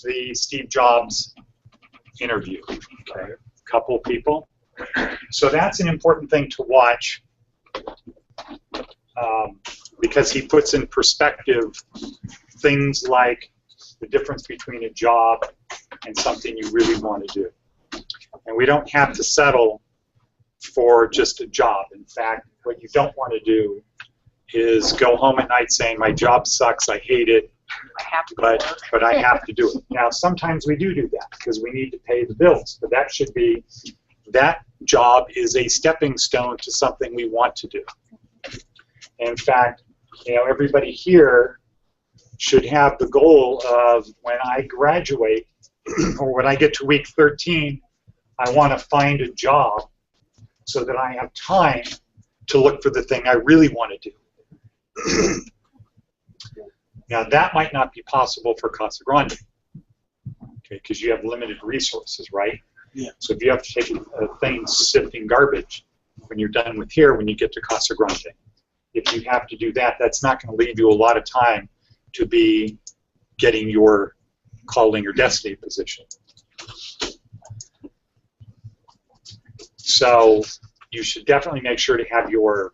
watch the Steve Jobs interview. Okay, a couple people. So that's an important thing to watch because he puts in perspective things like the difference between a job and something you really want to do. And we don't have to settle for just a job. In fact, what you don't want to do is go home at night saying, my job sucks, I hate it, but I have to do it. Now, sometimes we do that because we need to pay the bills, but that should be, that job is a stepping stone to something we want to do. In fact, you know, everybody here should have the goal of when I graduate or when I get to week 13, I want to find a job so that I have time to look for the thing I really want to do. Now, that might not be possible for Casa Grande, okay, because you have limited resources, right? Yeah. So if you have to take a thing sifting garbage when you're done with here, when you get to Casa Grande, if you have to do that, that's not going to leave you a lot of time to be getting your calling or destiny position. So you should definitely make sure to have your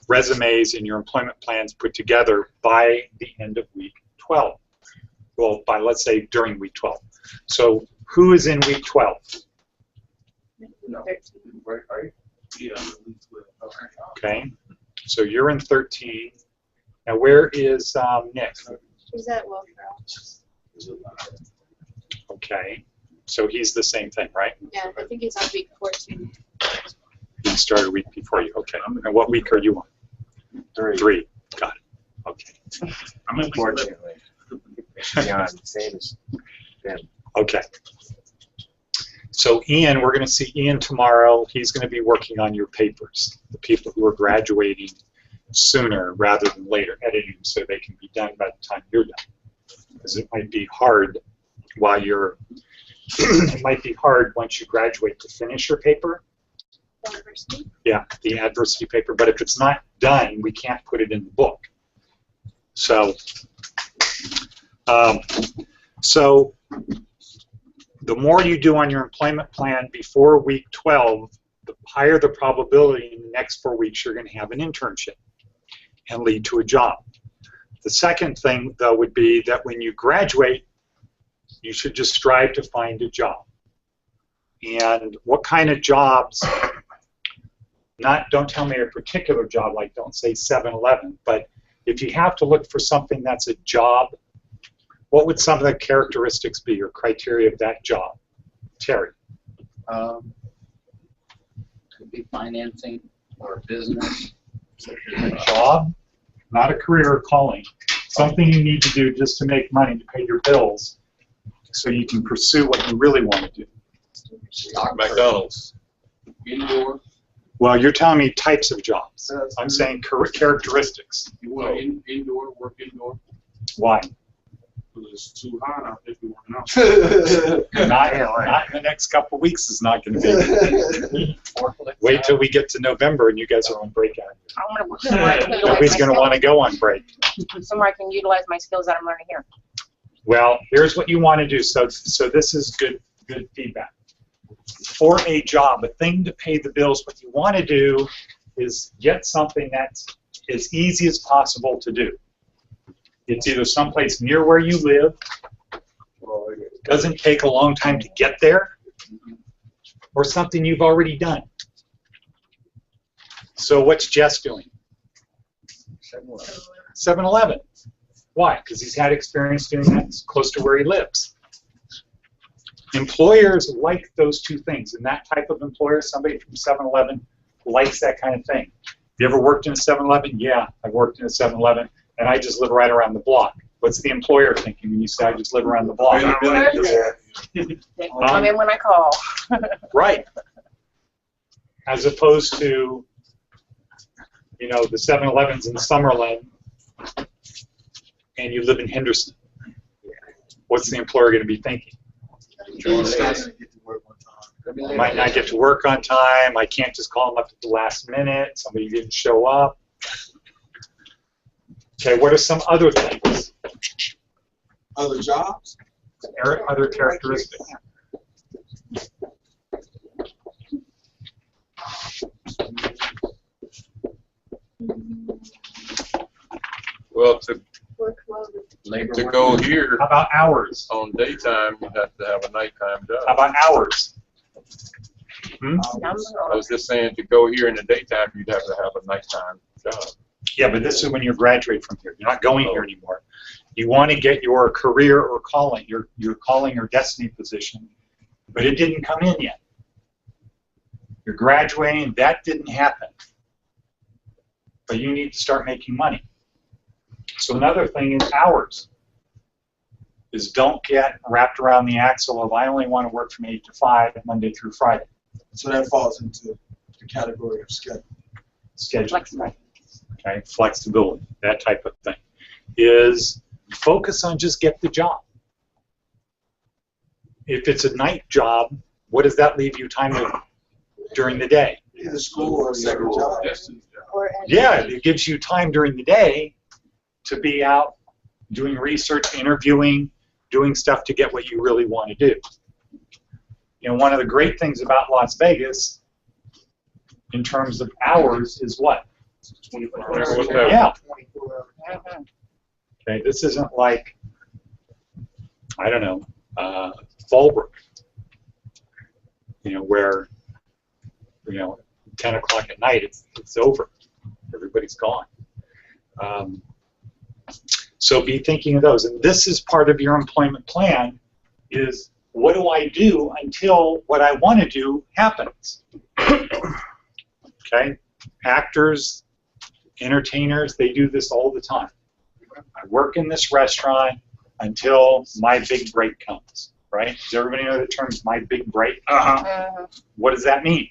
resumes and your employment plans put together by the end of week 12. Well, by, let's say, during week 12. So who is in week 12? No. Right. Yeah. Okay. So you're in 13. Now where is Nick? He's at Wilfred. Okay. So he's the same thing, right? Yeah, I think he's on week 14. He started a week before you. Okay. And what week are you on? 3. Got it. Okay. I'm unfortunately. Yeah, same as them. Okay. So Ian, we're going to see Ian tomorrow. He's going to be working on your papers, the people who are graduating sooner rather than later, editing so they can be done by the time you're done. Because it might be hard while you're, it might be hard once you graduate to finish your paper. Adversity? Yeah, the adversity paper. But if it's not done, we can't put it in the book. So, the more you do on your employment plan before week 12, the higher the probability in the next 4 weeks you're going to have an internship and lead to a job. The second thing, though, would be that when you graduate, you should just strive to find a job. And what kind of jobs, don't tell me a particular job, like don't say 7-Eleven, but if you have to look for something that's a job, what would some of the characteristics be or criteria of that job? Terry? Could be financing or business. A job, not a career or calling. Something you need to do just to make money to pay your bills so you can pursue what you really want to do. McDonald's. Indoor. Well, you're telling me types of jobs. I'm saying characteristics. You want indoor, work indoor. Why? Because it's too hot out there if you want to know. Not in the next couple of weeks is not going to be. Wait till we get to November and you guys are on break out. I want to somewhere I can utilize Nobody's my going to want to skills. go on break. Somewhere I can utilize my skills that I'm learning here. Well, here's what you want to do. So this is good feedback. For a job, a thing to pay the bills, what you want to do is get something that's as easy as possible to do. It's either someplace near where you live, doesn't take a long time to get there, or something you've already done. So what's Jess doing? 7-Eleven. Why? Because he's had experience doing that close to where he lives. Employers like those two things, and that type of employer, somebody from 7-Eleven, likes that kind of thing. You ever worked in a 7-Eleven? Yeah, I've worked in a 7-Eleven, and I just live right around the block. What's the employer thinking when you say I just live around the block? They come in when I call. Right. As opposed to, you know, the 7-Elevens in Summerlin, and you live in Henderson. What's the employer going to be thinking? I might not get to work on time. I can't just call them up at the last minute. Somebody didn't show up. Okay, what are some other things? Other jobs? other characteristics. Well, to Work well with to go here How about hours? on daytime, you have to have a nighttime How job. about hours? Hmm? I was just saying, to go here in the daytime, you'd have to have a nighttime job. Yeah, but this is when you graduate from here. You're not going here anymore. You want to get your career or calling, your calling or destiny position, but it didn't come in yet. You're graduating, that didn't happen. But you need to start making money. So another thing is hours. Is don't get wrapped around the axle of I only want to work from 8 to 5 Monday through Friday. So that falls into the category of schedule. Schedule. Flexible. Okay, flexibility, that type of thing. Is focus on just get the job. If it's a night job, what does that leave you time to during the day? Either school or the other job. or Yeah, it gives you time during the day to be out doing research, interviewing, doing stuff to get what you really want to do. You know, one of the great things about Las Vegas in terms of hours is what? 24 hours. Yeah. 24 hours. Mhm. Okay, this isn't like, I don't know, Fallbrook, you know, where, 10 o'clock at night, it's over. Everybody's gone. So be thinking of those. And this is part of your employment plan is what do I do until what I want to do happens? Okay? Actors, entertainers, they do this all the time. I work in this restaurant until my big break comes, right? Does everybody know the term my big break? Mhm. What does that mean?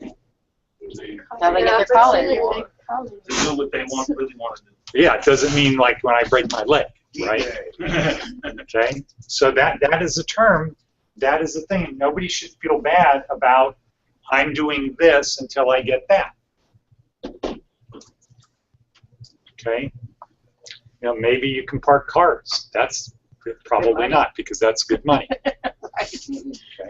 Now they get their calling. To do what they really want to do. Yeah, it doesn't mean like when I break my leg, right? Okay? So that is a term, that is a thing. Nobody should feel bad about I'm doing this until I get that. Okay? You know, maybe you can park cars. That's probably not because that's good money.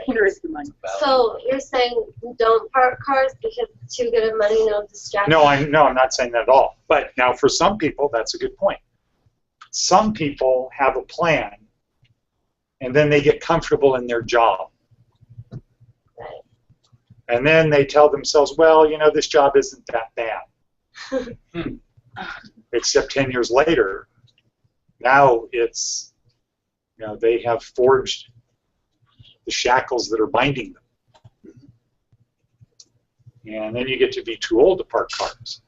Here is the money. So you're saying don't park cars because it's too good of money, no distraction? No, I'm not saying that at all. But now for some people, that's a good point. Some people have a plan, and then they get comfortable in their job. And then they tell themselves, well, this job isn't that bad. Except 10 years later, now it's, they have forged the shackles that are binding them. And then you get to be too old to park cars.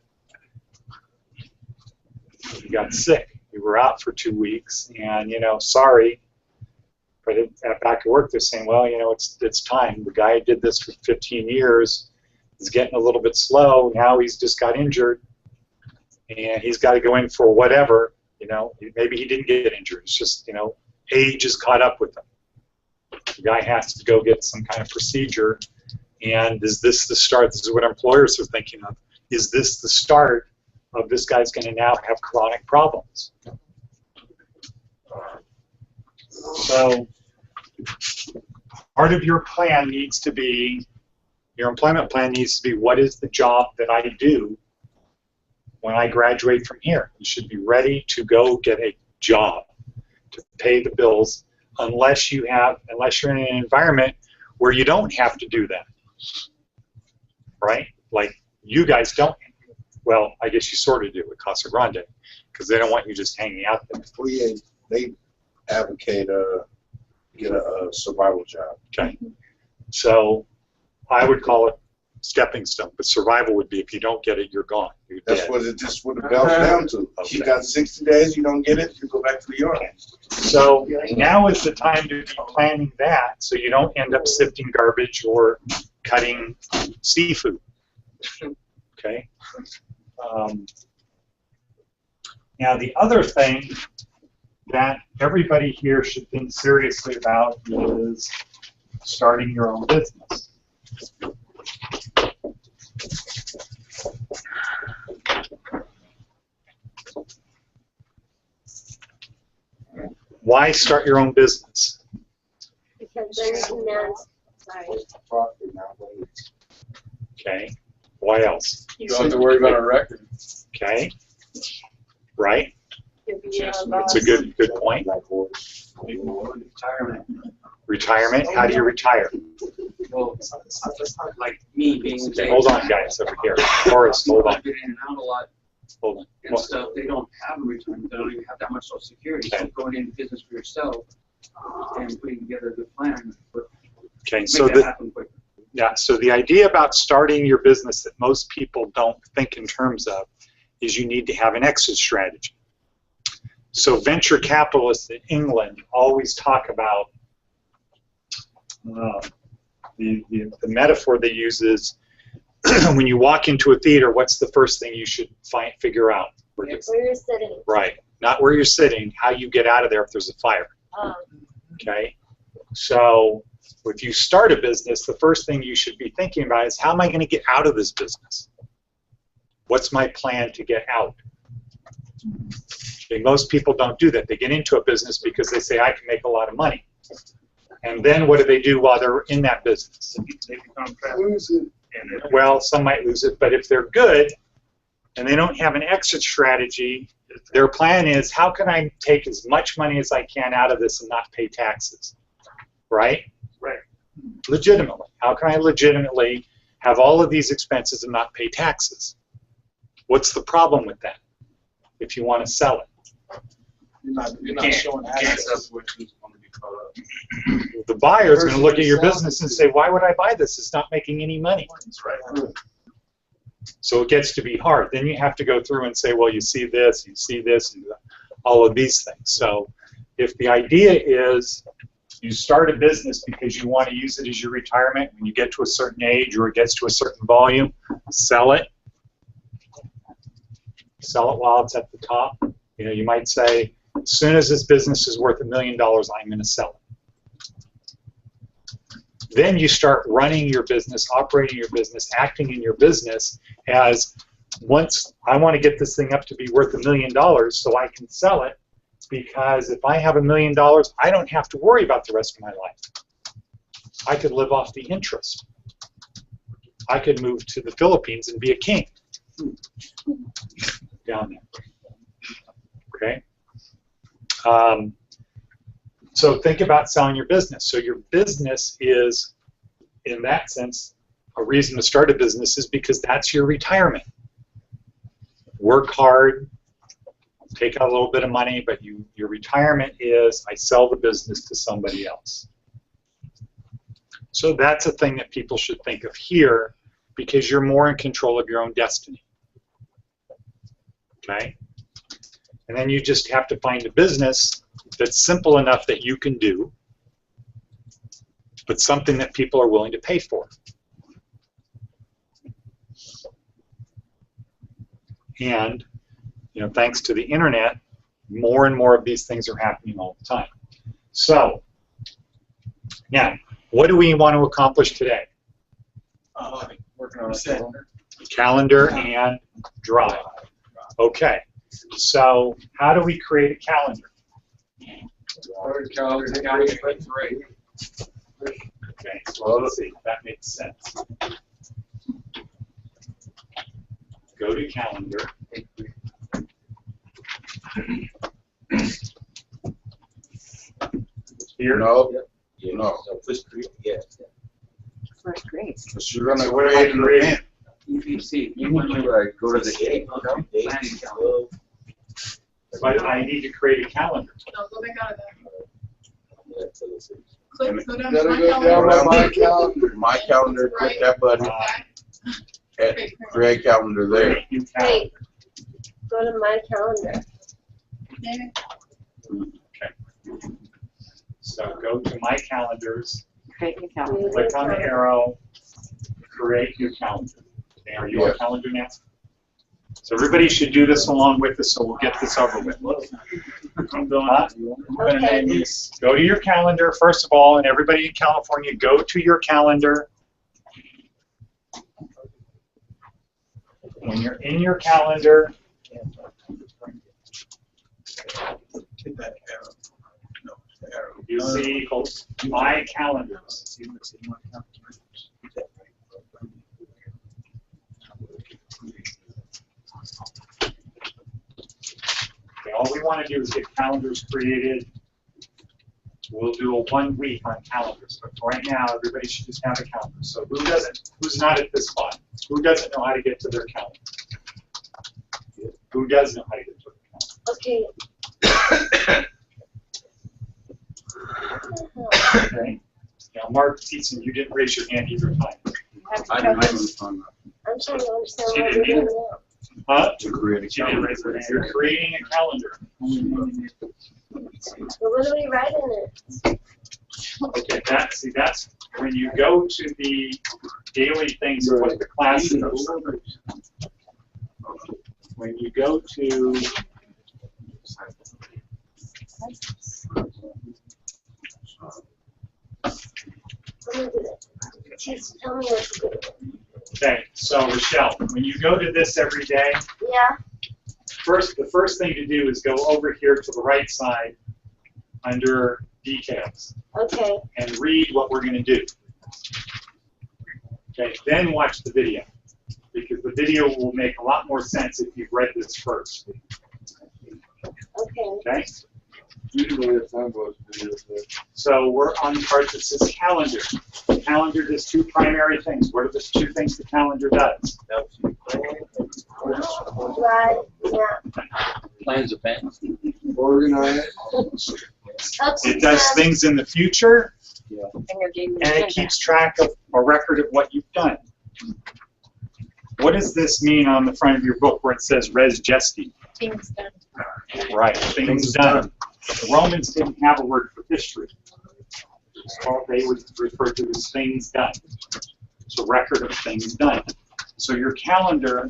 You got sick. You were out for 2 weeks, and sorry, but back at work they're saying, well, it's time. The guy who did this for 15 years is getting a little bit slow. Now he's just got injured, and he's got to go in for whatever. Maybe he didn't get injured. It's just age has caught up with him. The guy has to go get some kind of procedure. And is this the start? This is what employers are thinking of. Is this the start of this guy's going to now have chronic problems? So part of your plan needs to be, your employment plan needs to be, what is the job that I do when I graduate from here? You should be ready to go get a job to pay the bills unless you're in an environment where you don't have to do that, right? Like you guys don't. Well, I guess you sort of do with Casa Grande because they don't want you just hanging out there. They advocate get a survival job. Okay. So I would call it stepping stone, but survival would be if you don't get it, you're gone. You're That's dead. what it boils down to. You got 60 days, you don't get it, you go back to the yard. So now is the time to be planning that so you don't end up sifting garbage or cutting seafood. Okay? Now the other thing that everybody here should think seriously about is starting your own business. Why start your own business? Because then you can manage, sorry. Profit now, but Okay. Why else? You don't have to worry about a record. Okay. Right? You'll be, That's a good point. Retirement. Retirement. How do you retire? Well, like me being. Okay, hold on, guys, over here. Forrest, hold on. I've been in and out a lot Hold on. and stuff. They don't have a retirement. They don't even have that much social security. So Okay. going into business for yourself and putting together a good plan would Okay, make so that the happen quicker. yeah, so the idea about starting your business that most people don't think in terms of is you need to have an exit strategy. So venture capitalists in England always talk about the metaphor they use is when you walk into a theater, what's the first thing you should figure out? Where you're sitting. Right, not where you're sitting, how you get out of there if there's a fire. Okay, so if you start a business, the first thing you should be thinking about is how am I going to get out of this business? What's my plan to get out? Okay, most people don't do that. They get into a business because they say, I can make a lot of money. And then what do they do while they're in that business? They become trapped. Lose it. Well, some might lose it, but if they're good and they don't have an exit strategy, their plan is, how can I take as much money as I can out of this and not pay taxes? Right? Right. Legitimately. How can I legitimately have all of these expenses and not pay taxes? What's the problem with that if you want to sell it? You're not showing assets. The buyer is going to look at your business and say, why would I buy this? It's not making any money. That's right. So it gets to be hard. Then you have to go through and say, well, you see this, and all of these things. So if the idea is you start a business because you want to use it as your retirement, when you get to a certain age or it gets to a certain volume, sell it. Sell it while it's at the top. You know, you might say, as soon as this business is worth $1 million, I'm going to sell it. Then you start running your business, operating your business, acting in your business as, once I want to get this thing up to be worth $1 million so I can sell it, because if I have $1 million, I don't have to worry about the rest of my life. I could live off the interest. I could move to the Philippines and be a king down there. Okay? So think about selling your business. So your business is, in that sense, a reason to start a business is because that's your retirement. Work hard, take out a little bit of money, but your retirement is, I sell the business to somebody else. So that's a thing that people should think of here, because you're more in control of your own destiny. Okay? And then you just have to find a business that's simple enough that you can do, but something that people are willing to pay for. And, you know, thanks to the internet, more and more of these things are happening all the time. So, now, what do we want to accomplish today? Working on a calendar. Calendar and drive. Okay, so how do we create a calendar? Okay, so let's see if that makes sense. Go to calendar. Here? No, no. Yes. Right, great. Because you're gonna So what am I create an creating? event. EPC. You want to go to the gate, Planning calendar. But I need to create a calendar. No, go back out of that. And Click, go down Gotta to my go calendar. down Go down my to calendar. my calendar, click that button, and create calendar there. Create new calendar. Wait, go to my calendar. Okay. Okay. So go to my calendars, Create your calendar. click on the arrow, create new calendar. Okay, are you on Yes. calendar now? So everybody should do this along with us, so we'll get this over with. I'm done. Huh? Okay. Go to your calendar, first of all, and everybody in California, go to your calendar. When you're in your calendar, Hit that arrow. You see my calendars. Okay, all we want to do is get calendars created. We'll do a 1 week on calendars, but for right now, everybody should just have a calendar. So who's not at this spot? Who doesn't know how to get to their calendar? Who does know how to get to their calendar? Okay. Okay. Now, Mark Tietzen, you didn't raise your hand either time. I didn't I'm trying to understand She what didn't we're doing either. now. Huh? To create a She didn't raise her hand. You're creating a calendar. But what do we write in it? Okay, that's when you go to the daily things of what the class does. When you go to Let me do it. Tell me what to do. okay, so Rochelle, when you go to this every day, Yeah. the first thing to do is go over here to the right side under details Okay. and read what we're going to do. Okay, then watch the video, because the video will make a lot more sense if you've read this first. Okay. Okay? Usually it's not about videos. So we're on the part that says calendar. The calendar does two primary things. What are the two things the calendar does? Right. Yeah. Plans events. Organize. It does things in the future, And your daily and it keeps track of a record of what you've done. What does this mean on the front of your book where it says res gesti? Things done. Right, things done. The Romans didn't have a word for history. So they would refer to as things done. It's a record of things done. So your calendar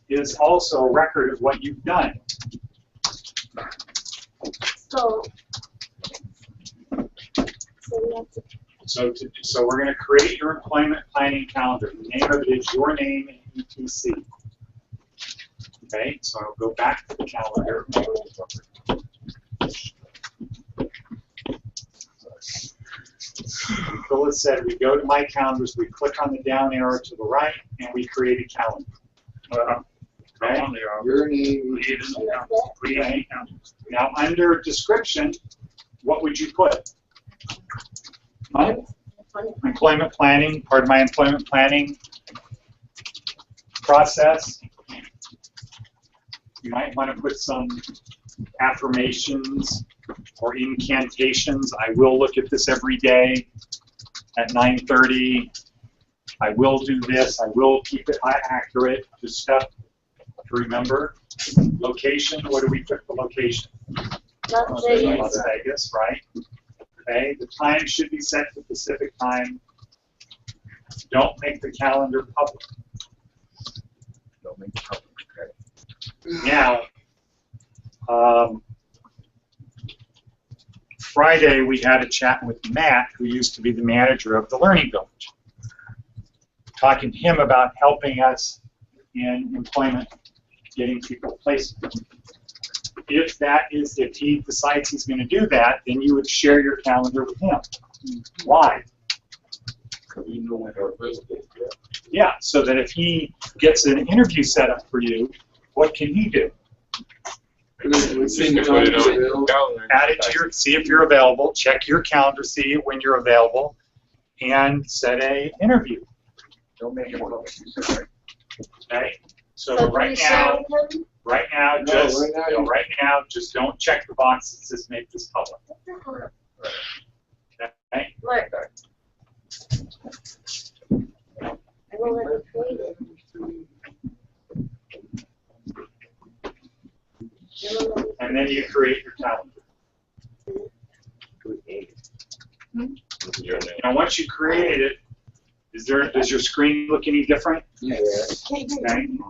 is also a record of what you've done. So we have to. So we're going to create your employment planning calendar. The name of it is your name and ETC. Okay, so I'll go back to the calendar. Phyllis said we go to my calendars, we click on the down arrow to the right, and we create a calendar. Okay? Your name. Okay. Now, under description, what would you put? Employment planning, part of my employment planning process. You might want to put some affirmations or incantations. I will look at this every day at 9:30. I will do this. I will keep it accurate. Just stuff to remember. Location, what do we put for location? Las Vegas. Las Vegas, right? Okay, the time should be set to Pacific time. Don't make the calendar public. Don't make it public, okay? Now, Friday we had a chat with Matt, who used to be the manager of the Learning Village, talking to him about helping us in employment, getting people placed. If he decides he's going to do that, then you would share your calendar with him. Why? You know when they're available, yeah. Yeah, so that if he gets an interview set up for you, what can he do? You can put it on your calendar. Add it to your, see if you're available, check your calendar, see when you're available, and set a interview. Don't make it public. Okay? So So can right we share now, with him? right now, No, just right now you know, you- right now, just don't check the box that says make this public. Okay? Mark. I will let you create it. And then you create your calendar. Your name. Now, once you created it, does your screen look any different? Yes. Okay?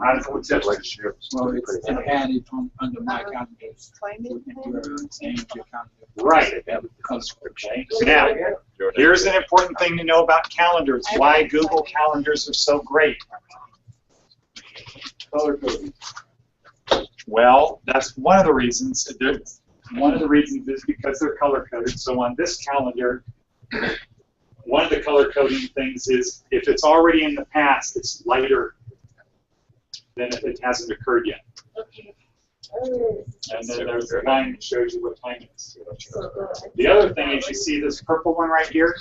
How does it look different? Well, it's added under my calendars. Right. Okay. Now, Your name. here's an important thing to know about calendars, why Google calendars are so great. Color coding. Well, that's one of the reasons. one of the reasons is because they're color coded. So on this calendar, one of the color coding things is if it's already in the past, it's lighter than if it hasn't occurred yet. Okay. And then there's a line that shows you what time it is. The other thing is you see this purple one right here?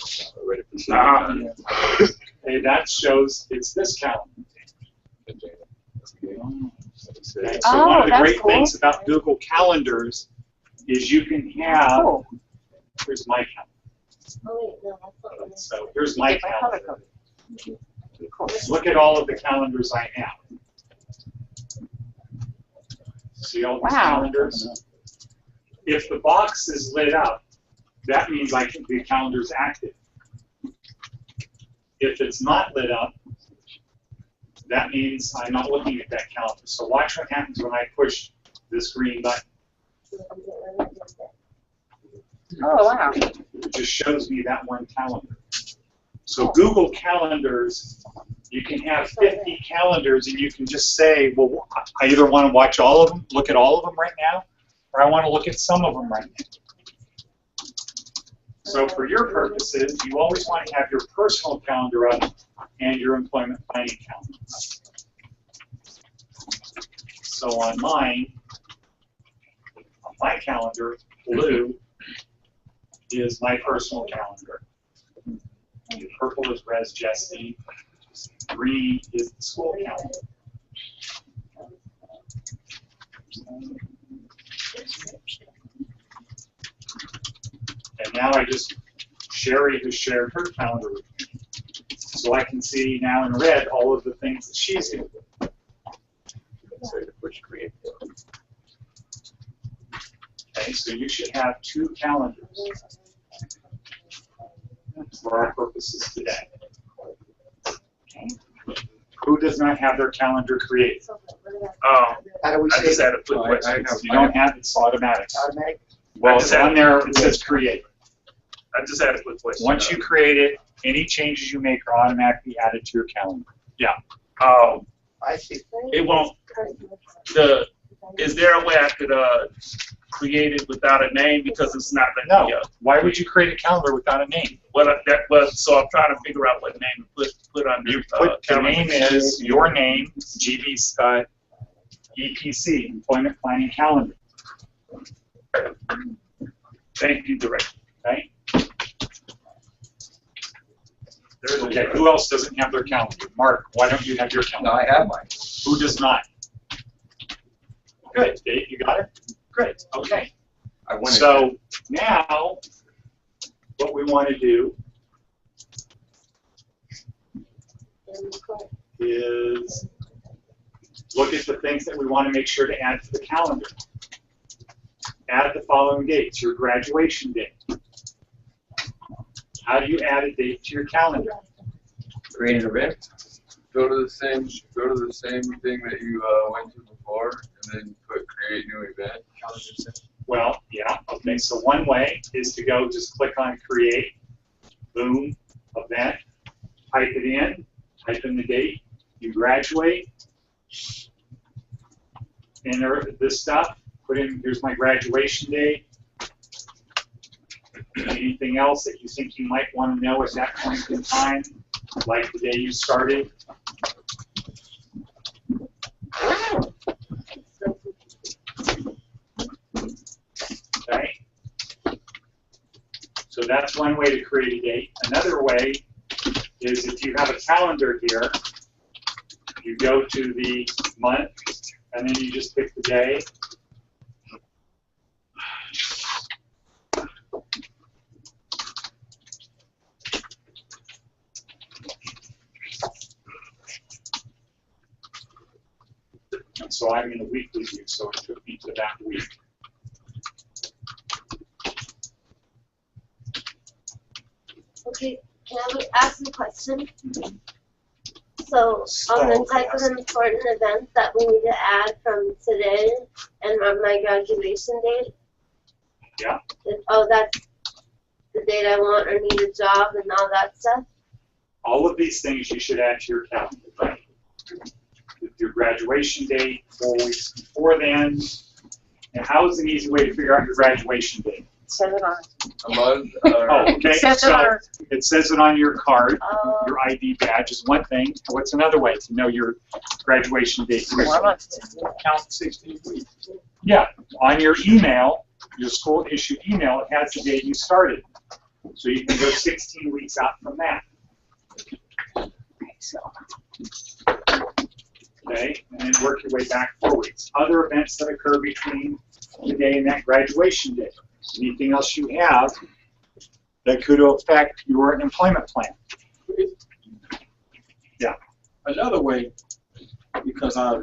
Okay, that shows it's this calendar. Okay, so Oh, one of the that's great cool. things about Google Calendars is you can have, Cool. here's my calendar. Oh, wait, no, that's not what it is. So here's my Different color calendar. code. Cool. Look at all of the calendars I have. See all these Wow. calendars? If the box is lit up, that means the calendar's active. If it's not lit up, that means I'm not looking at that calendar. So watch what happens when I push this green button. Oh, wow. It just shows me that one calendar. So Google Calendars, you can have 50 calendars and you can just say, well, I either want to watch all of them, look at all of them right now, or I want to look at some of them right now. So for your purposes, you always want to have your personal calendar up and your employment planning calendar up. So on mine, on my calendar, blue is my personal calendar. And purple is Res Jesse. Green is the school calendar. And now Sherry has shared her calendar with me. So I can see now in red all of the things that she's doing. Okay, so you should have 2 calendars for our purposes today. Okay. Who does not have their calendar created? How do we I say just that? had a quick question. You don't have it's automatic. Automatic? Well, just had- on there it says create. I just had a quick question. Once you create it, any changes you make are automatically added to your calendar. I see. It won't. Is there a way I could create it without a name because it's not letting me? No. Why would you create a calendar without a name? Well, that was so. I'm trying to figure out what name to put under. You put the calendar. name is your name, GB's EPC, Employment Planning Calendar. Thank you, Director. Okay. Okay. Who else doesn't have their calendar? Mark, why don't you have your calendar? No, I have mine. Who does not? Good. Dave, you got it? Great. Okay. So now, what we want to do is look at the things that we want to make sure to add to the calendar. Add the following dates, your graduation date. How do you add a date to your calendar? Create an event? Go to the same thing that you went to before, and then put create new event. Well, yeah, okay, so one way is to go just click on create, boom, event, type it in, type in the date, you graduate, enter this stuff, put in, here's my graduation date. Anything else that you think you might want to know at that point in time, like the day you started? Okay. So that's one way to create a date. Another way is if you have a calendar here, you go to the month, and then you just pick the day. And so I'm in a weekly view, so it took me to that week. Okay, can I ask a question? So, on the type of important events that we need to add from today and on my graduation date? Yeah. Oh, that's the date I want or need a job and all that stuff? All of these things you should add to your calendar, right? Your graduation date, 4 weeks before then, And how's an easy way to figure out your graduation date? Says it on. A month. Oh, okay. It says it So on. it says it on your card. Oh, Your ID badge is one thing. What's another way to know your graduation date? 4 months. Count 16 weeks. Yeah, on your email, your school issued email, it has the date you started. So you can go 16 weeks out from that. Okay, and then work your way back 4 weeks. Other events that occur between today and that graduation date. Anything else you have that could affect your employment plan? Yeah. Another way, because I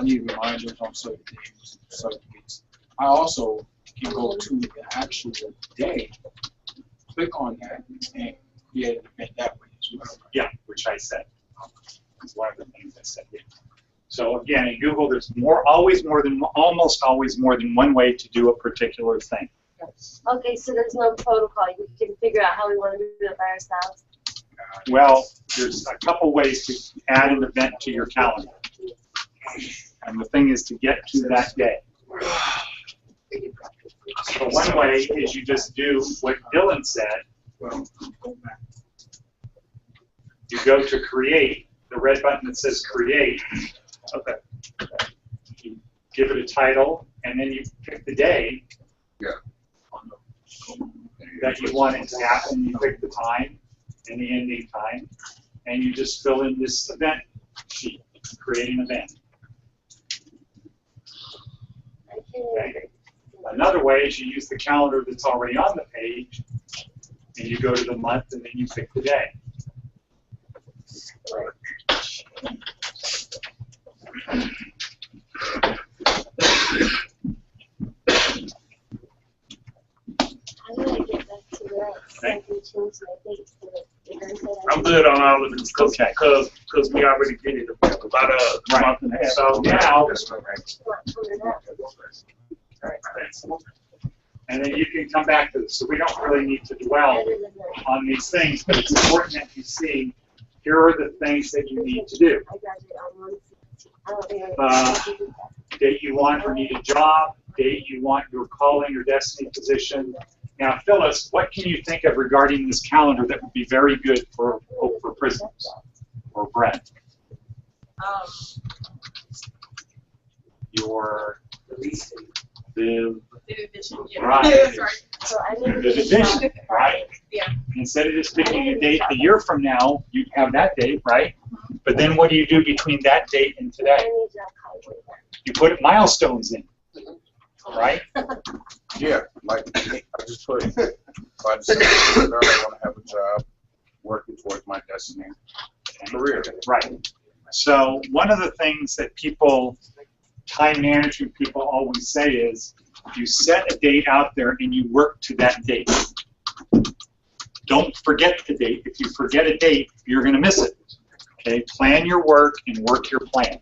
need reminders on certain things, certain weeks. I also can go to the actual day, click on that, and create an event that way as well. Yeah, which I said. It's one of the things I said. Yeah. So again, in Google, there's almost always more than one way to do a particular thing. okay, so there's no protocol. We can figure out how we want to do it by ourselves. Well, there's a couple ways to add an event to your calendar. And the thing is to get to that day. So one way is you just do what Dylan said. You go to create, the red button that says create. Okay. You give it a title, and then you pick the day that you want it to happen. You pick the time and the ending time, and you just fill in this event sheet, create an event. Okay. Another way is you use the calendar that's already on the page, and you go to the month, and then you pick the day. How do I get back to that? So I can change my dates to the event that I I'm good on all of this Okay. because we already did it about a month and a half. So now, want. and then you can come back to this. So we don't really need to dwell Better than that. on these things, but it's important that you see, here are the things that you need to do. I graduated on 1/16. I don't think I can do that. Date you want or need a job, date you want your calling or destiny position. Now, Phyllis, what can you think of regarding this calendar that would be very good for prisoners? Or Brett? Your the Division, yeah. Right. Sorry. So I need to the do division, right? Yeah. Instead of just picking a date a year from now, you'd have that date, right? But then what do you do between that date and I today? need that highway then. You put milestones in, right? Yeah, like I just put, by December 3rd, I want to have a job working towards my destiny. Career. Right. So one of the things that people, time management people always say is, you set a date out there and you work to that date. Don't forget the date. If you forget a date, you're going to miss it. Okay, plan your work and work your plan.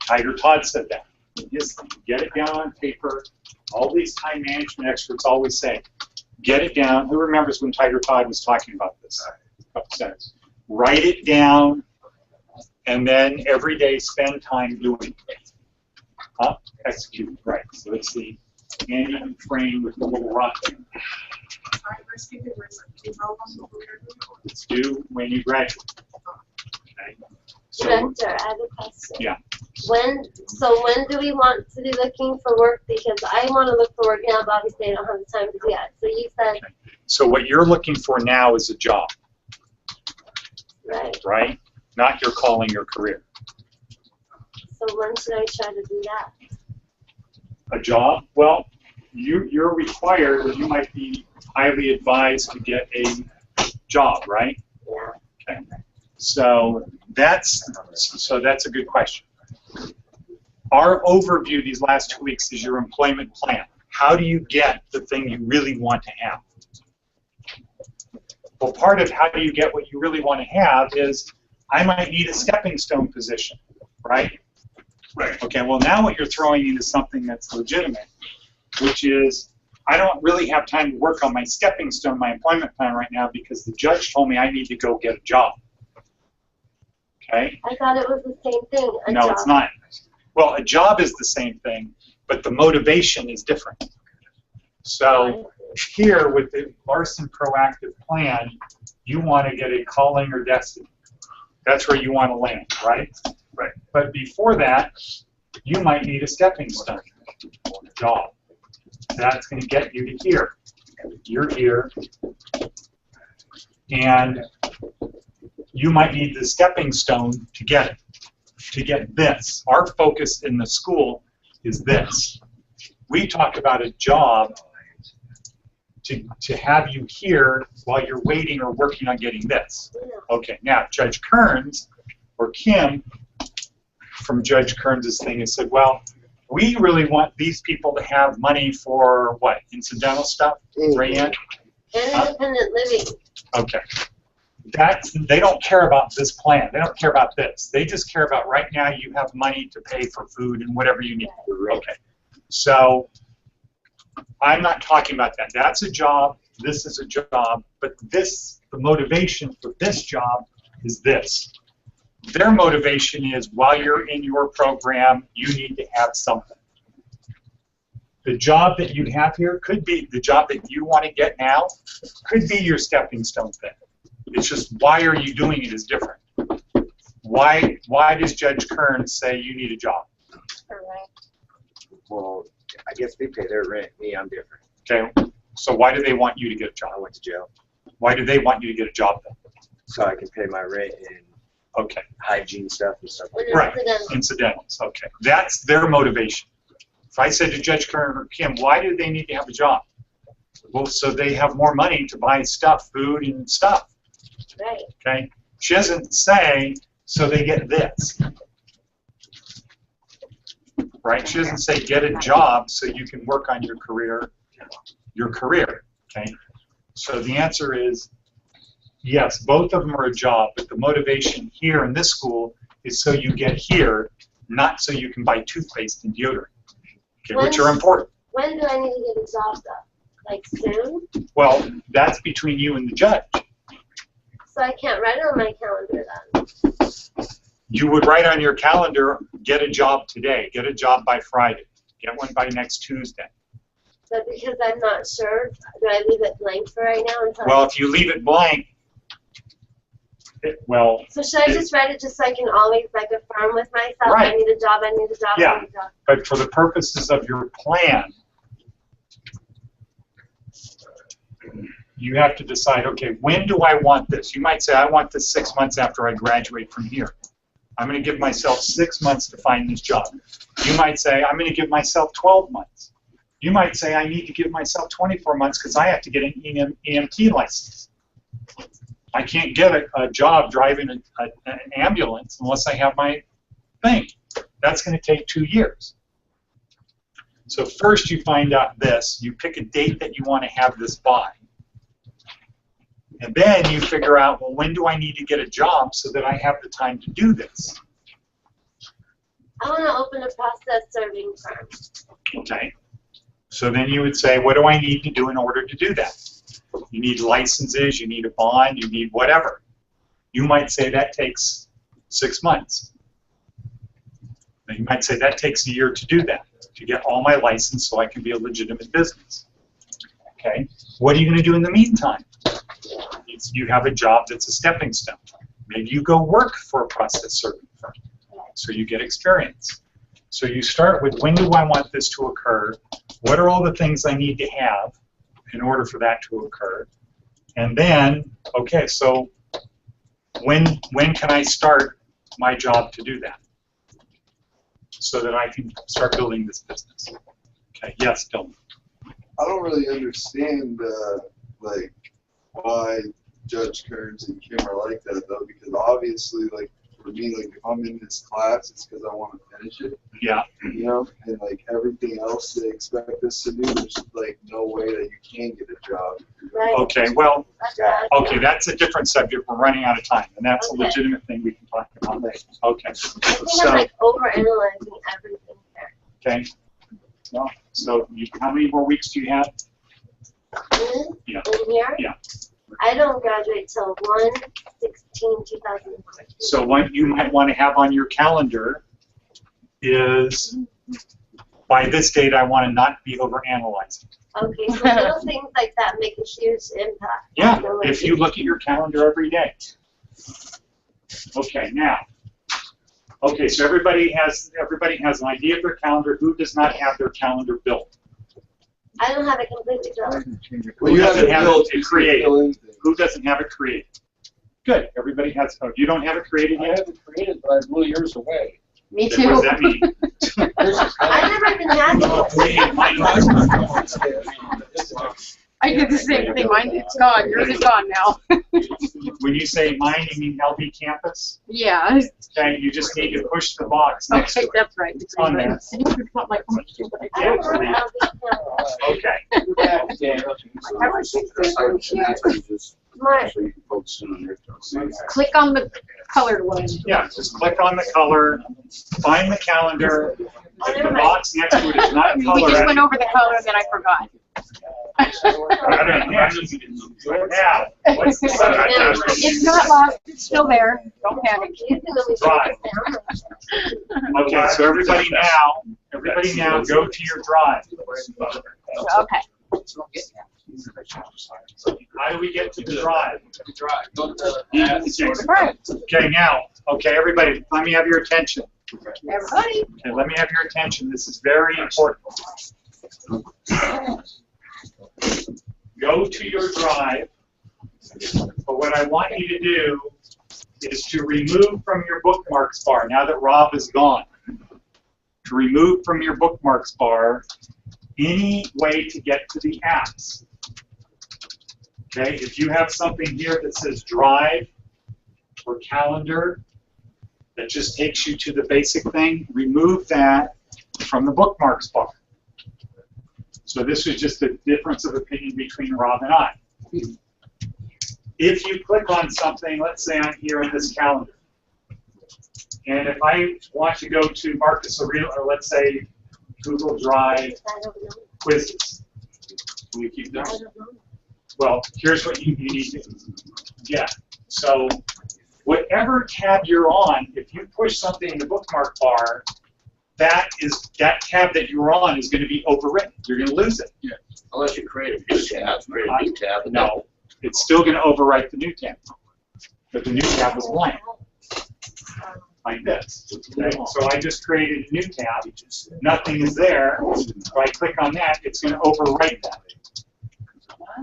Tiger Todd said that. Just get it down on paper. All these time management experts always say, get it down. Who remembers when Tiger Todd was talking about this? A couple seconds. Write it down, and then every day spend time doing it. Execute, right. So let's see. Andy frame with the little rock. Sorry, we're skipping. It's due when you graduate. Okay. So, Director, I have a question. yeah. When do we want to be looking for work? Because I want to look for work now, but obviously I don't have the time to do that. So you said, So what you're looking for now is a job, right. right? Not your calling, your career. So when should I try to do that? A job? Well, you're required, or you might be highly advised to get a job, right? Yeah. Okay. So that's a good question. Our overview these last 2 weeks is your employment plan. How do you get the thing you really want to have? Well, part of how do you get what you really want to have is, I might need a stepping stone position, right? Right. Okay, well now what you're throwing into something that's legitimate, which is, I don't really have time to work on my stepping stone, my employment plan right now, because the judge told me I need to go get a job. Okay? I thought it was the same thing. No, it's not. Well, a job is the same thing. but the motivation is different. So here with the Larson proactive plan, you want to get a calling or destiny. That's where you want to land, right? Right. But before that, you might need a stepping stone job. That's going to get you to here. You're here. And you might need the stepping stone to get it, to get this. Our focus in the school is this. We talk about a job to have you here while you're waiting or working on getting this. Okay, now Judge Kearns or Kim from Judge Kearns' thing has said, well, we really want these people to have money for what? Incidental stuff, Rayanne? Independent living. Okay. They don't care about this plan. They don't care about this. They just care about right now you have money to pay for food and whatever you need. Okay. So I'm not talking about that. That's a job. This is a job. But this, the motivation for this job is this. Their motivation is while you're in your program, you need to have something. The job that you have here could be the job that you want to get now, could be your stepping stone thing. It's just why are you doing it is different. Why does Judge Kearns say you need a job? Well, I guess they pay their rent. Me, I'm different. Okay, so why do they want you to get a job? I went to jail. Why do they want you to get a job then? So I can pay my rent and okay, hygiene stuff and stuff like that. Right, incidentals, okay. That's their motivation. If I said to Judge Kearns or Kim, why do they need to have a job? Well, so they have more money to buy stuff, food and stuff. Right. Okay? She doesn't say, so they get this. Right? She doesn't say, get a job so you can work on your career. Okay? So the answer is, yes, both of them are a job, but the motivation here in this school is so you get here, not so you can buy toothpaste and deodorant, okay, which are important. When do I need to get a job, though? Like soon? Well, that's between you and the judge. So I can't write it on my calendar then? You would write on your calendar, get a job today, get a job by Friday, get one by next Tuesday. But because I'm not sure, do I leave it blank for right now? Well, if you leave it blank, so should I just write it just so I can always like affirm with myself, right. I need a job, I need a job, yeah. I need a job. But for the purposes of your plan, you have to decide, okay, when do I want this? You might say, I want this 6 months after I graduate from here. I'm going to give myself 6 months to find this job. You might say, I'm going to give myself 12 months. You might say, I need to give myself 24 months because I have to get an EMT license. I can't get a job driving an ambulance unless I have my thing. That's going to take 2 years. So first you find out this. You pick a date that you want to have this by. And then you figure out, well, when do I need to get a job so that I have the time to do this? I want to open a process serving firm. Okay. So then you would say, what do I need to do in order to do that? You need licenses, you need a bond, you need whatever. You might say that takes 6 months. And you might say that takes a year to do that, to get all my license so I can be a legitimate business. Okay. What are you going to do in the meantime? You have a job that's a stepping stone. Maybe you go work for a process serving firm, so you get experience. So you start with, when do I want this to occur? What are all the things I need to have in order for that to occur? And then, okay, so when can I start my job to do that so that I can start building this business? Okay, yes, Dylan. I don't really understand, like, why Judge Kearns and Kim are like that, though, because obviously, like, for me, like, if I'm in this class, it's because I want to finish it. Yeah. You know, and, like, everything else they expect us to do, there's, like, no way that you can get a job. Right. Okay, well, okay, that's a different subject. We're running out of time, and that's a legitimate thing we can talk about. Okay. I think I'm, like, overanalyzing everything here. Okay. No. So, how many more weeks do you have? Yeah. In here? Yeah. I don't graduate till 1/16/2014. So what you might want to have on your calendar is by this date, I want to not be overanalyzing. Okay, so little things like that make a huge impact. Yeah, if you look at your calendar every day. Okay, now. Okay, so everybody has an idea of their calendar. Who does not have their calendar built? I don't have it completely built. Who doesn't have it created? Who doesn't have it created? Good. Everybody has. Oh, you don't have it created I yet? have it created, but I blew yours away. Me Then what does too. that mean? I never even had it. I did the same thing. Mine, it's gone. Yours is gone now. When you say mine, you mean LB Campus? Yeah. Okay, you just need to push the box next Okay, to it. that's right. It's on there. It's not like I don't know how Okay. Mark, So you can focus in on your things. click on the colored one. Yeah, just click on the color, find the calendar. If the box next to it is not We just colored, went over the color and then I forgot. now, what's the subject? It's not lost. It's still there. Don't panic. Drive. Okay, so everybody now go to your drive. Okay. How do we get to the drive? Right. Okay, now, everybody, let me have your attention. Everybody. Okay, let me have your attention. This is very important. Go to your drive, but what I want you to do is to remove from your bookmarks bar, now that Rob is gone, to remove from your bookmarks bar any way to get to the apps. Okay, if you have something here that says drive or calendar that just takes you to the basic thing, remove that from the bookmarks bar. So this is just a difference of opinion between Rob and I. If you click on something, let's say I'm here in this calendar, and if I want to go to Marcus Aurelius, or let's say Google Drive quizzes, will you keep that? Well, here's what you need to do. Yeah. So whatever tab you're on, if you push something in the bookmark bar, that tab that you're on is going to be overwritten. You're going to lose it. Yeah. Unless you create a new tab, No, it's still going to overwrite the new tab. But the new tab was blank, like this. Okay? So I just created a new tab. Nothing is there. If I click on that, it's going to overwrite that.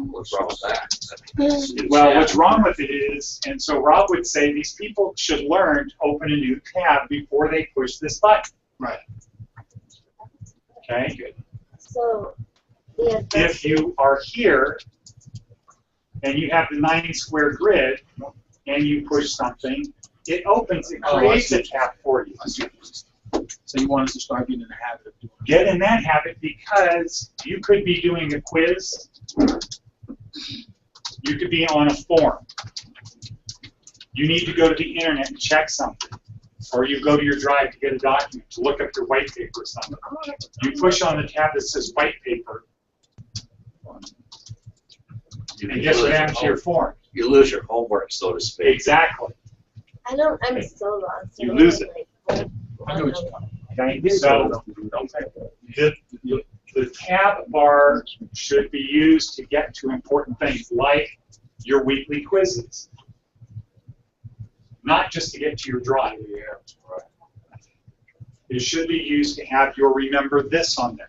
What's wrong with that? Well, what's wrong with it is, and so Rob would say these people should learn to open a new tab before they push this button. Right. Okay? Good. So, yeah. If you are here and you have the 9-square grid and you push something, it opens, it creates a tab for you. So you want us to start getting in the habit of doing Get in that habit because you could be doing a quiz. You could be on a forum. You need to go to the internet and check something. Or you go to your drive to get a document, to look up your white paper or something. You push on the tab that says white paper, and guess what happens to your form? You lose your homework, so to speak. Exactly. I'm so lost. You lose it. it. I know what you're talking Okay, so the tab bar should be used to get to important things like your weekly quizzes, not just to get to your drive. It should be used to have your remember this on there,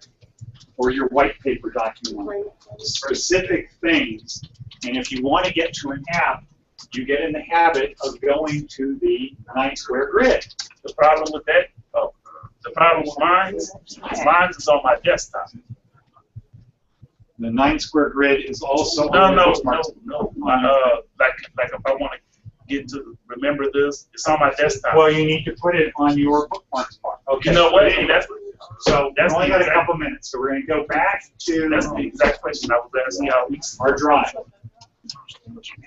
or your white paper document on there. Specific things, and if you want to get to an app, you get in the habit of going to the 9-square grid. The problem with that, the problem with mine is on my desktop. The 9-square grid is also No. on the bookmarks. Like if I want to get to remember this, it's on my desktop. Well, you need to put it on your bookmarks bar. Okay. You know what? So That's we only the got a exact- couple minutes, so we're going to go back to That's the exact question I was asking y'all weeks ago. our drive,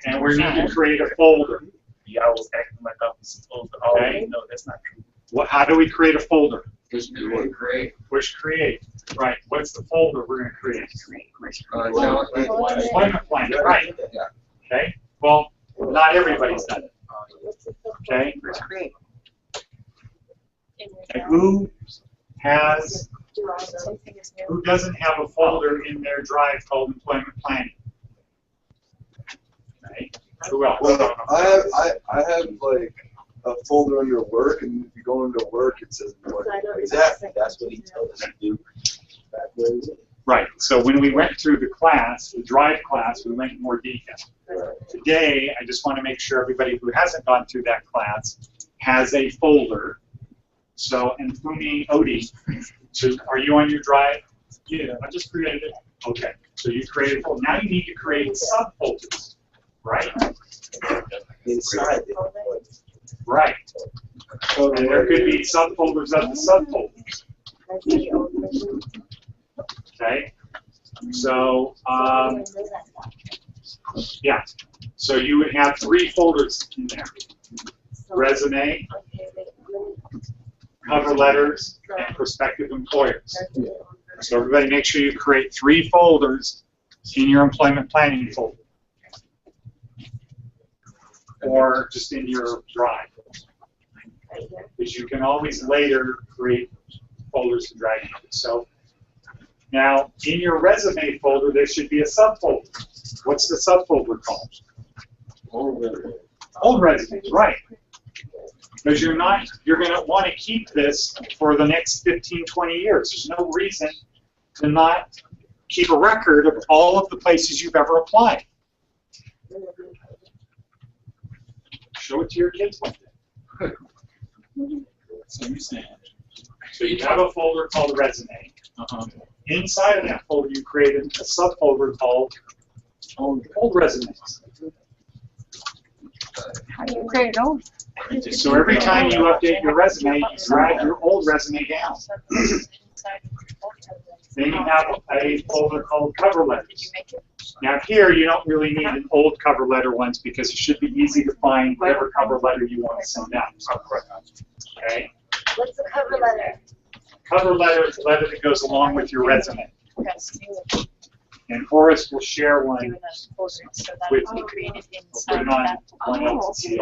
and we need to create a folder. Yeah, I was acting like I was supposed to already know that's not true. How do we create a folder? Just do one create. Push create. Right. What's the folder we're going to create? Calendar. Appointment plan. Right. Okay. Well, not everybody's done it. Okay. And who has who doesn't have a folder in their drive called employment planning? Okay. Who else? Well, I have like a folder under work, and if you go into work, it says employment. Exactly, that's what he told us to do back when. Right. So when we went through the class, the drive class, we went in more detail. Today, I just want to make sure everybody who hasn't gone through that class has a folder. So, and Fumi Odie, so are you on your drive? Yeah, I just created it. Okay. So you created a folder. Now you need to create subfolders, right? Inside the Right. And there could be subfolders of the subfolders. Okay. So, yeah. So you would have 3 folders in there: resume, cover letters, and prospective employers. So everybody, make sure you create 3 folders in your employment planning folder, or just in your drive, because you can always later create folders and drag them. So now, in your resume folder, there should be a subfolder. What's the subfolder called? Old resumes, right. Because you're going to want to keep this for the next 15, 20 years. There's no reason to not keep a record of all of the places you've ever applied. Show it to your kids one day. So you saying? So you have a folder called resume. Inside of that folder, you created a subfolder called old resumes. How do you create old? So every time you update your resume, you drag your old resume down. Then you have a folder called cover letters. Now here, you don't really need an old cover letter ones because it should be easy to find whatever cover letter you want to send out. Okay? What's the cover letter? Cover letter is the letter that goes along with your resume. And Horace will share one with you. We'll put it on one else and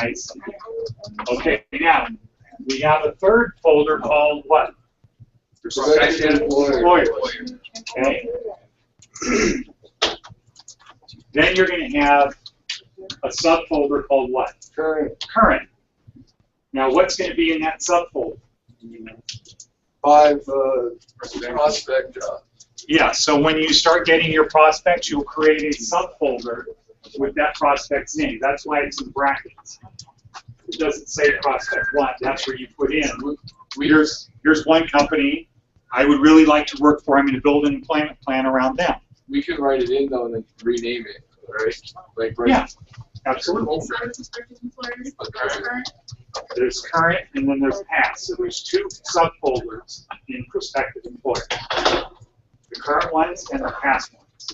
nice. Okay, now we have a third folder called what? Prospective employers. Okay. Then you're going to have a subfolder called what? Current. Now, what's going to be in that subfolder? 5 Prospect job. Yeah, so when you start getting your prospects, you'll create a subfolder with that prospect's name. That's why it's in brackets. It doesn't say prospect 1. That's where you put in. Here's one company I would really like to work for. I'm going to build an employment plan around them. We can write it in though and then rename it, right? Like Yeah, absolutely. It's not a prospective employer, but there's current. There's current and then there's past. So there's 2 subfolders in prospective employer. The current ones and the past ones.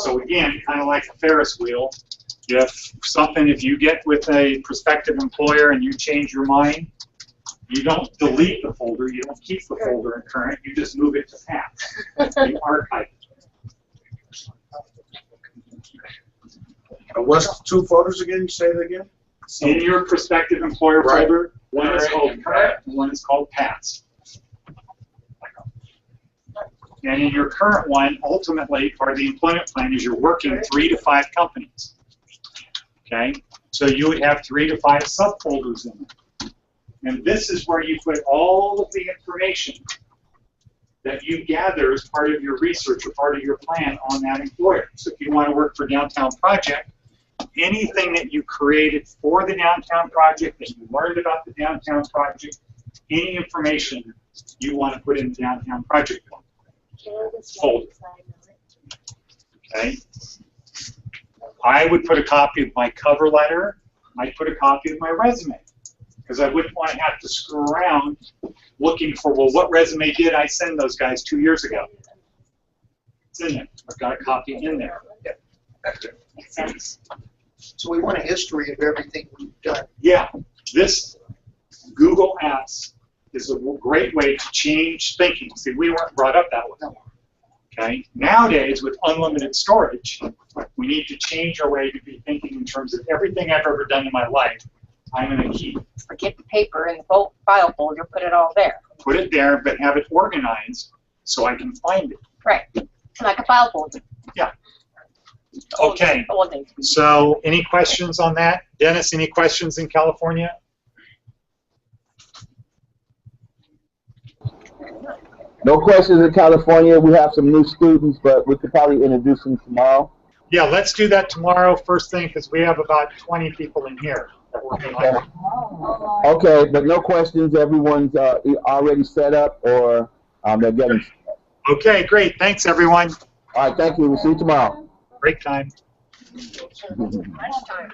So again, kind of like a Ferris wheel, if you get with a prospective employer and you change your mind, you don't delete the folder, you don't keep the folder in current, you just move it to past. You archive it. What's the 2 folders again? Say it again. In your prospective employer folder, one is called current and one is called past. And in your current one, ultimately, part of the employment plan is you're working 3 to 5 companies. Okay? So you would have 3 to 5 subfolders in it. And this is where you put all of the information that you gather as part of your research or part of your plan on that employer. So if you want to work for Downtown Project, anything that you created for the Downtown Project, that you learned about the Downtown Project, any information you want to put in the Downtown Project folder. Okay? I would put a copy of my cover letter. I'd put a copy of my resume. Because I wouldn't want to have to screw around looking for, well, what resume did I send those guys 2 years ago? It's in there. I've got a copy in there. Makes sense. So we want a history of everything we've done. Yeah. This Google Apps is a great way to change thinking. See, we weren't brought up that way. Okay? Nowadays, with unlimited storage, we need to change our way to be thinking in terms of everything I've ever done in my life, I'm going to keep. Forget the paper in the file folder, put it all there. put it there, but have it organized so I can find it. Right, like a file folder. Yeah. Okay. All day. So, any questions on that? Dennis, any questions in California? No questions in California. We have some new students, but we could probably introduce them tomorrow. Yeah, let's do that tomorrow first thing because we have about 20 people in here that we're going to Okay, but no questions. Everyone's already set up, or they're getting. Okay, great. Thanks, everyone. All right, thank you. We'll see you tomorrow. Break time. Lunchtime.